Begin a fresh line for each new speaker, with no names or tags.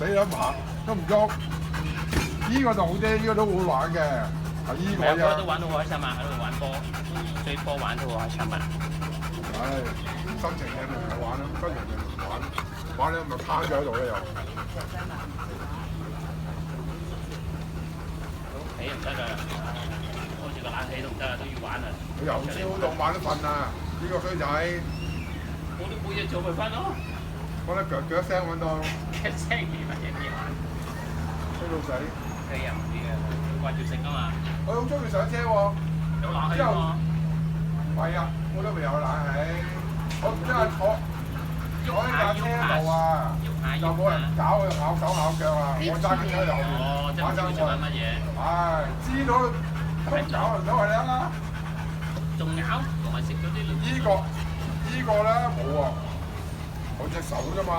死啦行都唔喐。呢個就好啲，呢個都好玩嘅。係呢個
係啊，嗰日都
啫。
玩到好開心啊，喺度玩波，追波玩到好開心啊！
唉，心情嘢咪唔玩咯，心情就唔玩，玩咧咪攤咗喺度咧又。
屋企唔得㗎，開住個冷氣都唔得啊，都要玩啊！
由朝到晚都瞓啊！呢個衰仔，
我都冇嘢做咪瞓咯，
講得腳腳聲揾到，
一聲幾乜嘢嘢玩？
衰到死。
佢又唔知啊，掛住食啊嘛，
我好中意上車喎。
有冷氣啊嘛，
係啊，我都未有冷氣。我因為坐喺架車度啊，就冇人搞佢咬手咬腳啊！我揸緊車就後邊
哦，即係唔知佢做緊乜嘢，
唉，知道都搞唔到係啦。
仲咬同埋食嗰啲。
呢個咧冇喎，我隻手啫嘛。